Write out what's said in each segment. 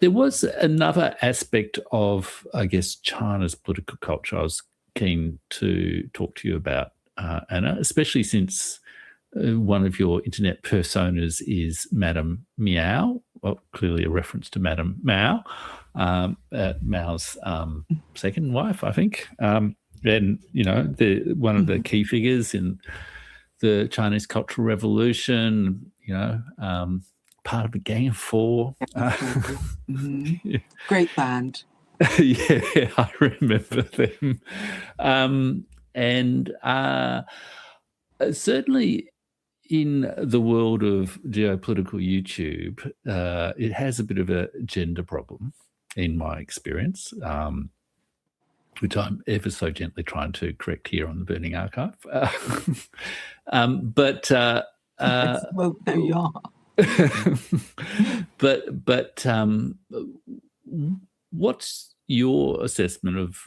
There was another aspect of, I guess, China's political culture I was keen to talk to you about, Anna, especially since one of your internet personas is Madam Mao, well, clearly a reference to Madam Mao, Mao's second wife, I think. And, one of the key figures in the Chinese Cultural Revolution, part of a Gang of Four. Mm-hmm. Great band. Yeah, I remember them. And certainly in the world of geopolitical YouTube, it has a bit of a gender problem, in my experience, which I'm ever so gently trying to correct here on the Burning Archive. Well, there you are. but what's your assessment of,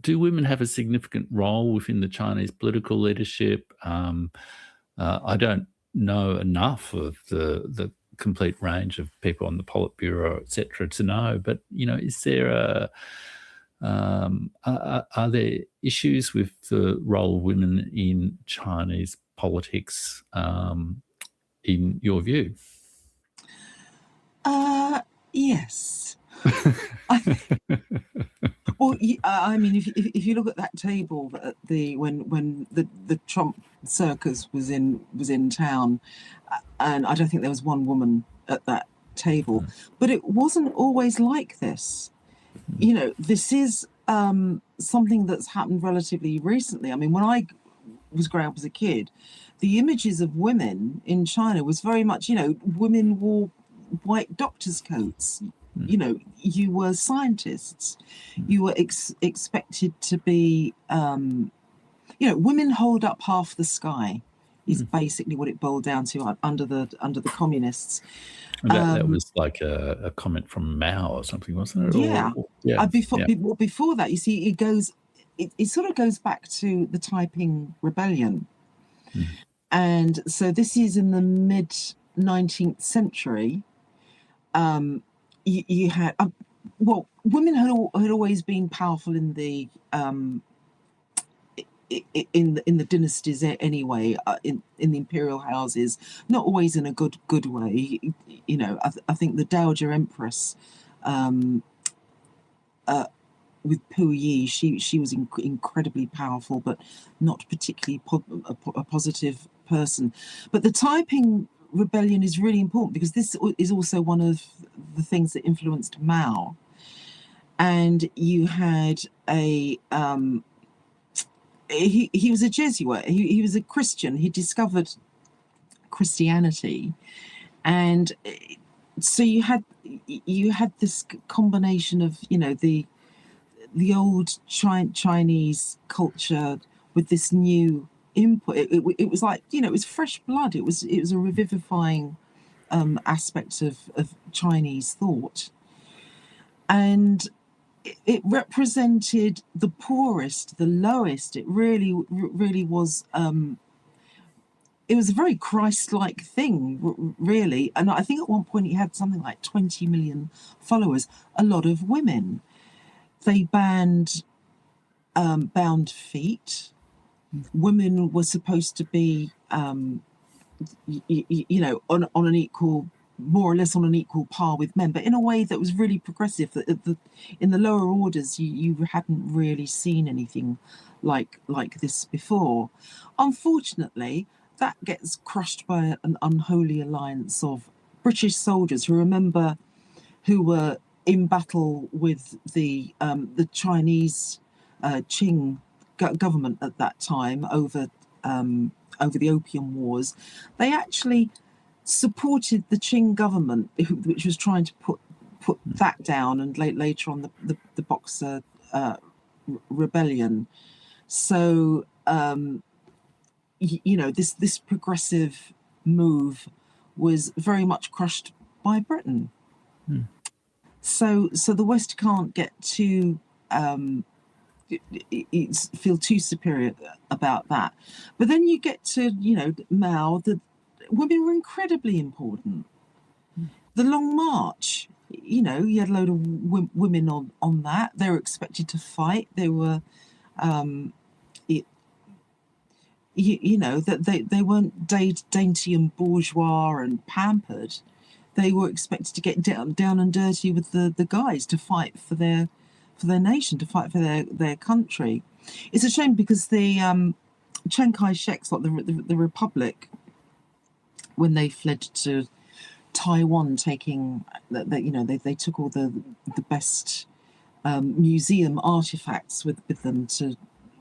do women have a significant role within the Chinese political leadership? I don't know enough of the complete range of people on the Politburo, et cetera, to know, but, is there are there issues with the role of women in Chinese politics, in your view? Yes. Well, I mean, if you look at that table at when the Trump circus was in town, and I don't think there was one woman at that table, but it wasn't always like this. This is something that's happened relatively recently. I mean, when I was growing up as a kid, the images of women in China was very much, women wore white doctor's coats. You were scientists. You were expected to be, women hold up half the sky is basically what it boiled down to under the communists. That was like a comment from Mao or something, wasn't it? Yeah. Before that, you see, it sort of goes back to the Taiping Rebellion. And so this is in the mid-19th century. You had, women had always been powerful in the dynasties anyway, in the imperial houses, not always in a good way. I think the Dowager Empress, with Puyi, she was incredibly powerful, but not particularly a positive person. But the Taiping Rebellion is really important because this is also one of the things that influenced Mao. And you had he was a Jesuit. He was a Christian. He discovered Christianity, and so you had this combination of the old Chinese culture with this new input. It was like it was fresh blood. It was a revivifying aspect of Chinese thought, and it represented the poorest, the lowest. It really was. It was a very Christ-like thing, really. And I think at one point he had something like 20 million followers. A lot of women. They banned bound feet. Women were supposed to be, on an equal, more or less on an equal par with men, but in a way that was really progressive. In the lower orders, you hadn't really seen anything like this before. Unfortunately, that gets crushed by an unholy alliance of British soldiers who were in battle with the Chinese Qing government at that time over the Opium Wars. They actually supported the Qing government, which was trying to put that down, and later on the Boxer Rebellion. So this progressive move was very much crushed by Britain. So the West can't get too feel too superior about that. But then you get to Mao. The women were incredibly important. the Long March. You know, you had a load of women on that. They were expected to fight. They were, you know, that they weren't dainty and bourgeois and pampered. They were expected to get down and dirty with the guys to fight for their nation, to fight for their country. It's a shame because the Chiang Kai-shek's, like the Republic, when they fled to Taiwan, taking that, you know, they took all the best museum artifacts with them to,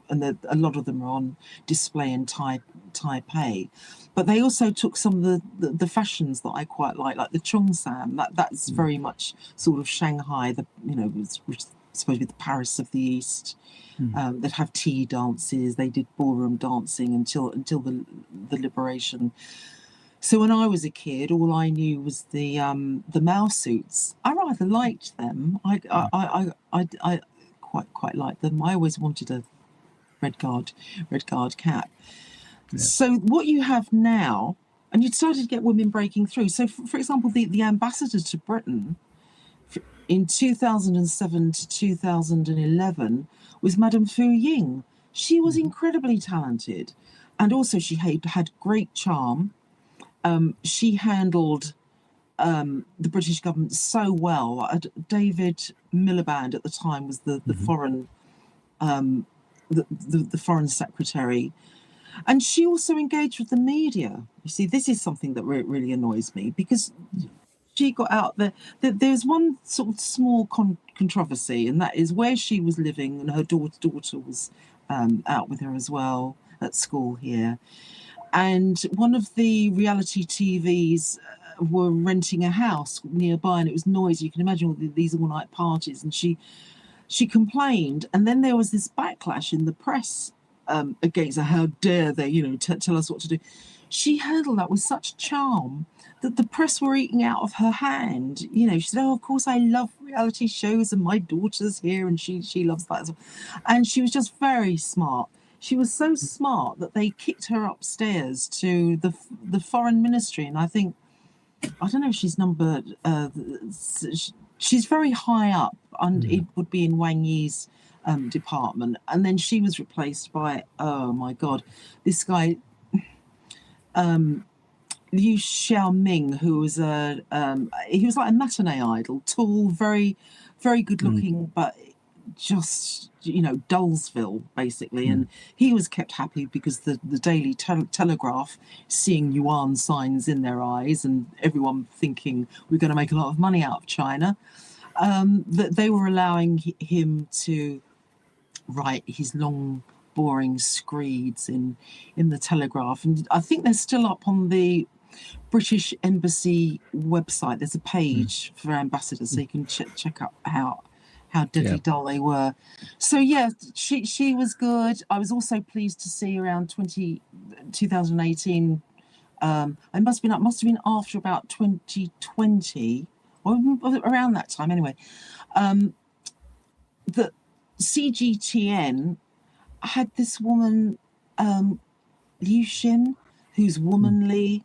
and a lot of them are on display in Taipei. But they also took some of the fashions that I quite like the Cheongsam. That's very much sort of Shanghai. Which is supposed to be the Paris of the East. That have tea dances. They did ballroom dancing until the liberation. So when I was a kid, all I knew was the Mao suits. I rather liked them. I quite liked them. I always wanted a red guard cap. Yeah. So what you have now, and you'd started to get women breaking through. So for example, the ambassador to Britain in 2007 to 2011 was Madam Ying. She was incredibly talented, and also she had great charm. She handled the British government so well. David Miliband at the time was the foreign the foreign secretary, and she also engaged with the media. You see, this is something that really annoys me, because she got out there. There's one sort of small controversy, and that is where she was living, and her daughter was out with her as well at school here. And one of the reality TVs were renting a house nearby, and it was noisy. You can imagine all these all-night parties, and she complained. And then there was this backlash in the press against her. How dare they, tell us what to do? She handled that with such charm that the press were eating out of her hand. She said, "Oh, of course, I love reality shows, and my daughter's here, and she loves that as well." And she was just very smart. She was so smart that they kicked her upstairs to the foreign ministry, and I don't know if she's numbered. She's very high up, and it would be in Wang Yi's department. And then she was replaced by, oh my God, this guy, Liu Xiaoming, who was he was like a matinee idol, tall, very, very good looking, but just Dullsville basically. And he was kept happy because the Daily Telegraph, seeing yuan signs in their eyes and everyone thinking we're going to make a lot of money out of China, that they were allowing him to write his long boring screeds in the Telegraph. And I think they're still up on the British Embassy website. There's a page for ambassadors, so you can check up how deadly dull they were. So yeah, she was good. I was also pleased to see around 2018. It must have been after about 2020, or around that time anyway. That CGTN had this woman, Liu Xin, who's womanly,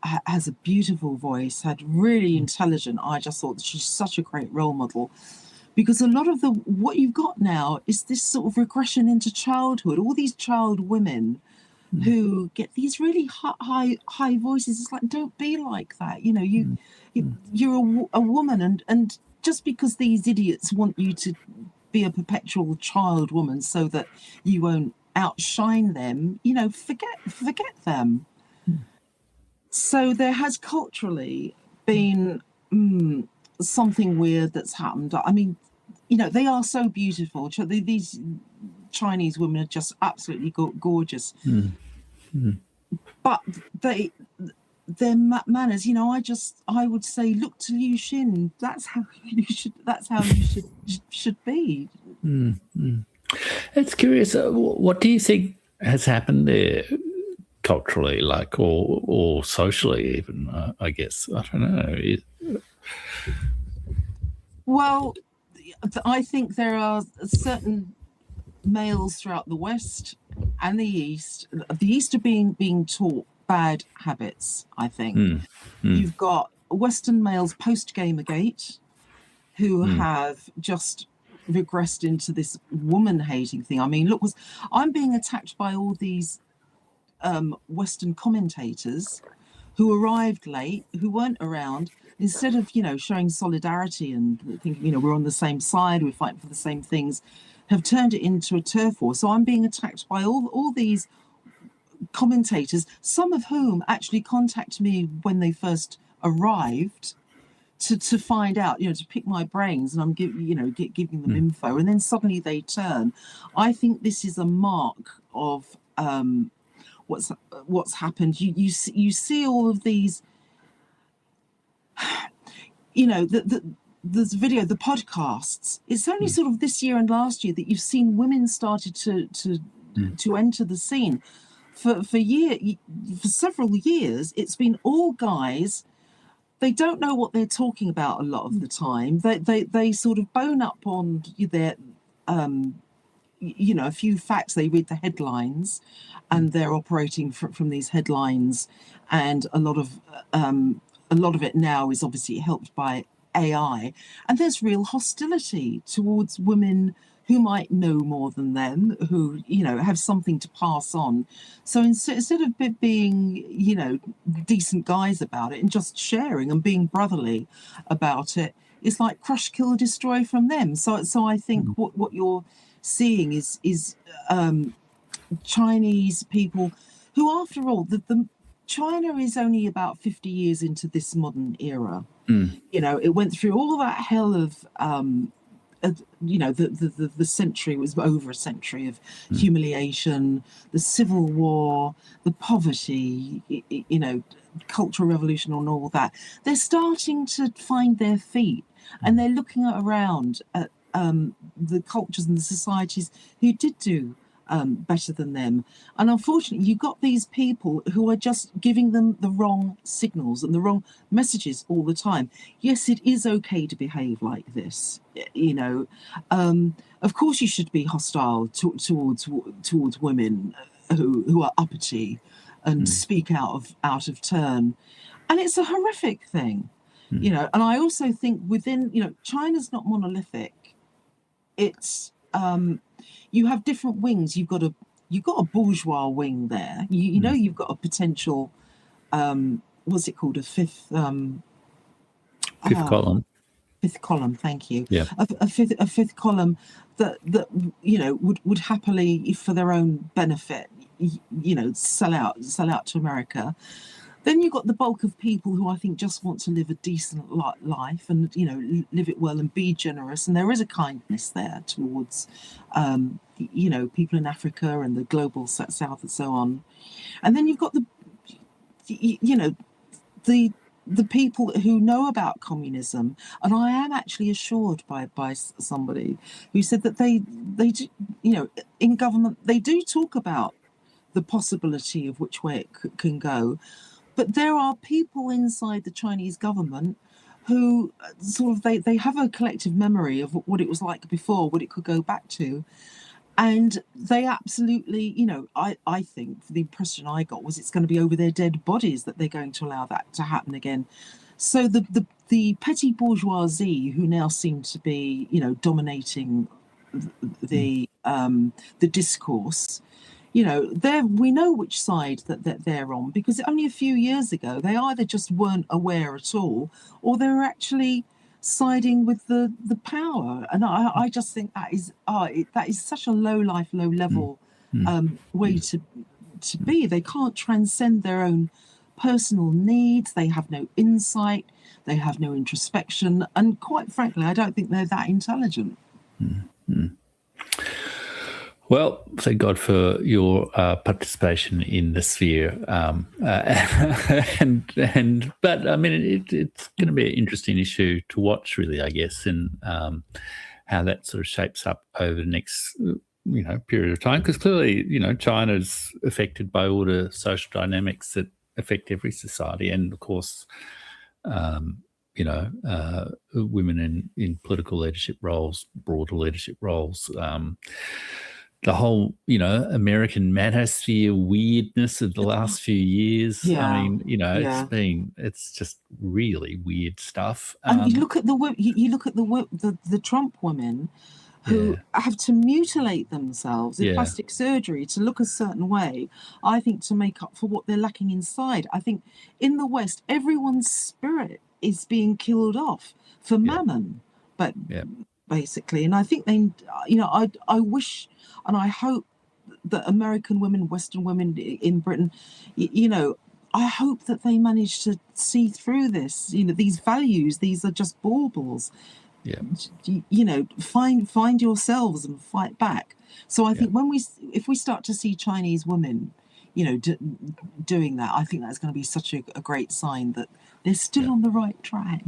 has a beautiful voice, had really intelligent. I just thought that she's such a great role model, because a lot of what you've got now is this sort of regression into childhood. All these child women who get these really high voices. It's like, don't be like that. You're a woman, and just because these idiots want you to be a perpetual child woman so that you won't outshine them, forget them. So there has culturally been something weird that's happened. I mean, they are so beautiful. These Chinese women are just absolutely gorgeous. But their manners, I would say, look to Liu Xin. That's how you should be. It's curious. What do you think has happened there, culturally, or socially, even? I guess, I don't know. Well, I think there are certain males throughout the West and the East. The East are being taught bad habits, I think. You've got Western males post-Gamergate who have just regressed into this woman-hating thing. I mean, look, I'm being attacked by all these Western commentators who arrived late, who weren't around. Instead of, showing solidarity and thinking, we're on the same side, we're fighting for the same things, have turned it into a turf war. So I'm being attacked by all these commentators, some of whom actually contacted me when they first arrived to find out, to pick my brains, and I'm giving them info, and then suddenly they turn. I think this is a mark of what's happened. You see all of these, this video, the podcasts. It's only sort of this year and last year that you've seen women started to enter the scene. For several years, it's been all guys. They don't know what they're talking about a lot of the time. They sort of bone up on their, a few facts. They read the headlines, and they're operating from these headlines. And a lot of it now is obviously helped by AI. And there's real hostility towards women who might know more than them, who, have something to pass on. So instead of being, decent guys about it and just sharing and being brotherly about it, it's like crush, kill, destroy from them. So I think what you're seeing is Chinese people who, after all, China is only about 50 years into this modern era. It went through all that hell of the century was over a century of humiliation, the civil war, the poverty, cultural revolution and all that. They're starting to find their feet, and they're looking around at the cultures and the societies who did do better than them. And unfortunately, you've got these people who are just giving them the wrong signals and the wrong messages all the time. Yes, it is okay to behave like this. Of course you should be hostile towards women who are uppity and speak out of turn. And it's a horrific thing. And I also think within, China's not monolithic. It's you have different wings. You've got a bourgeois wing there. You've got a potential what's it called? A fifth column. Fifth column, thank you. Yeah. A fifth column that would happily, if for their own benefit, sell out to America. Then you've got the bulk of people who I think just want to live a decent life and, live it well and be generous. And there is a kindness there towards, people in Africa and the global south and so on. And then you've got the people who know about communism. And I am actually assured by somebody who said that they do, in government, they do talk about the possibility of which way it can go. But there are people inside the Chinese government who sort of, they have a collective memory of what it was like before, what it could go back to. And they absolutely, I think the impression I got was it's going to be over their dead bodies that they're going to allow that to happen again. So the petty bourgeoisie who now seem to be, dominating the discourse, we know which side that they're on, because only a few years ago they either just weren't aware at all, or they were actually siding with the power. And I just think that is such a low level way to be. They can't transcend their own personal needs. They have no insight. They have no introspection. And quite frankly, I don't think they're that intelligent. Well, thank God for your participation in the sphere, but I mean, it's going to be an interesting issue to watch, really, I guess, and how that sort of shapes up over the next, period of time. Because clearly, China's affected by all the social dynamics that affect every society, and of course, women in political leadership roles, broader leadership roles. the whole, American manosphere weirdness of the last few years. I Yeah, mean, yeah. it's just really weird stuff. And you look at you look at the Trump women who Yeah, have to mutilate themselves in yeah, plastic surgery to look a certain way, I think, to make up for what they're lacking inside. I think in the West, everyone's spirit is being killed off for yeah, mammon, but yeah, basically. And I think I wish and I hope that American women, Western women in Britain, I hope that they manage to see through this. These values, these are just baubles. yeah, Find yourselves and fight back. So I yeah. think if we start to see Chinese women, doing that, I think that's going to be such a great sign that they're still Yeah. on the right track.